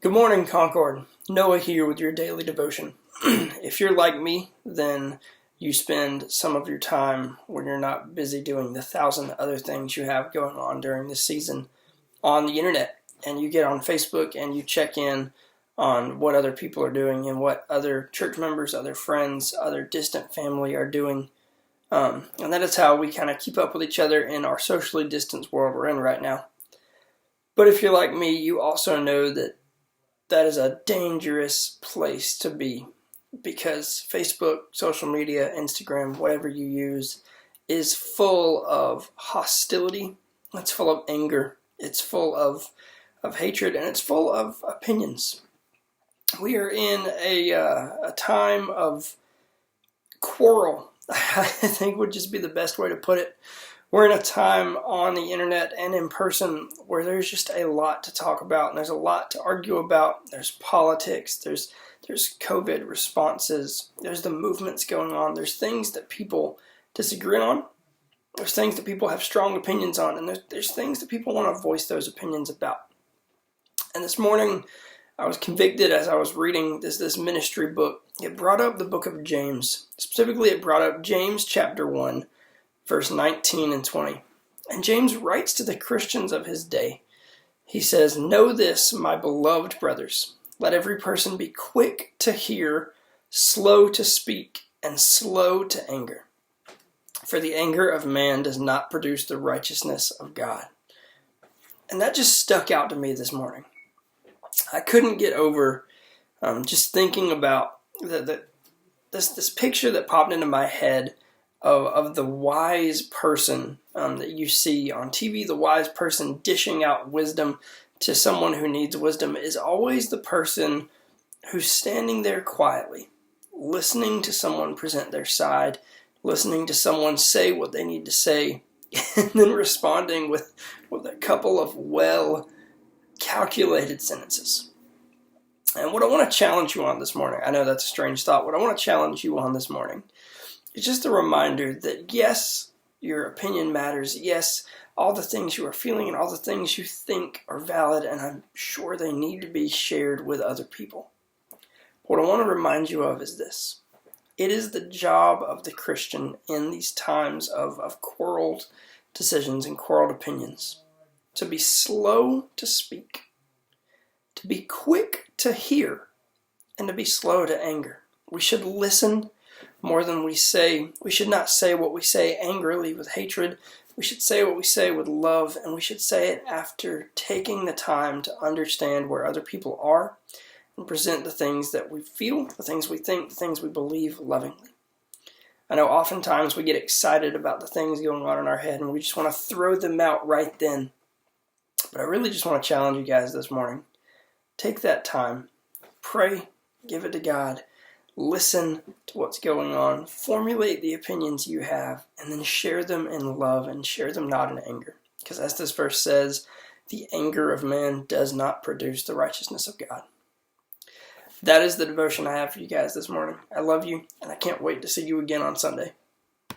Good morning, Concord. Noah here with your daily devotion. If you're like me, then you spend some of your time when you're not busy doing the thousand other things you have going on during this season on the internet. And you get on Facebook and you check in on what other people are doing and what other church members, other friends, other distant family are doing. And that is how we kind of keep up with each other in our socially distanced world we're in right now. But if you're like me, you also know that is a dangerous place to be because Facebook, social media, Instagram, whatever you use, is full of hostility. It's full of anger. It's full of hatred, and it's full of opinions. We are in a time of quarrel, I think would just be the best way to put it. We're in a time on the internet and in person where there's just a lot to talk about and there's a lot to argue about. There's politics, there's COVID responses, there's the movements going on, there's things that people disagree on, there's things that people have strong opinions on, and there's things that people want to voice those opinions about. And this morning I was convicted as I was reading this ministry book. It brought up the book of James. Specifically, it brought up James chapter 1. Verse 19 and 20. And James writes to the Christians of his day. He says, "Know this, my beloved brothers. Let every person be quick to hear, slow to speak, and slow to anger. For the anger of man does not produce the righteousness of God." And that just stuck out to me this morning. I couldn't get over just thinking about this picture that popped into my head of the wise person that you see on TV. The wise person dishing out wisdom to someone who needs wisdom is always the person who's standing there quietly, listening to someone present their side, listening to someone say what they need to say, and then responding with a couple of well-calculated sentences. And what I want to challenge you on this morning, I know that's a strange thought, what I want to challenge you on this morning, it's just a reminder that yes, your opinion matters. Yes, all the things you are feeling and all the things you think are valid, and I'm sure they need to be shared with other people. What I want to remind you of is this. It is the job of the Christian in these times of quarreled decisions and quarreled opinions to be slow to speak, to be quick to hear, and to be slow to anger. We should listen more than we say. We should not say what we say angrily with hatred. We should say what we say with love, and we should say it after taking the time to understand where other people are and present the things that we feel, the things we think, the things we believe lovingly. I know oftentimes we get excited about the things going on in our head and we just want to throw them out right then. But I really just want to challenge you guys this morning. Take that time, pray, give it to God, listen to what's going on, formulate the opinions you have, and then share them in love and share them not in anger. Because as this verse says, the anger of man does not produce the righteousness of God. That is the devotion I have for you guys this morning. I love you, and I can't wait to see you again on Sunday.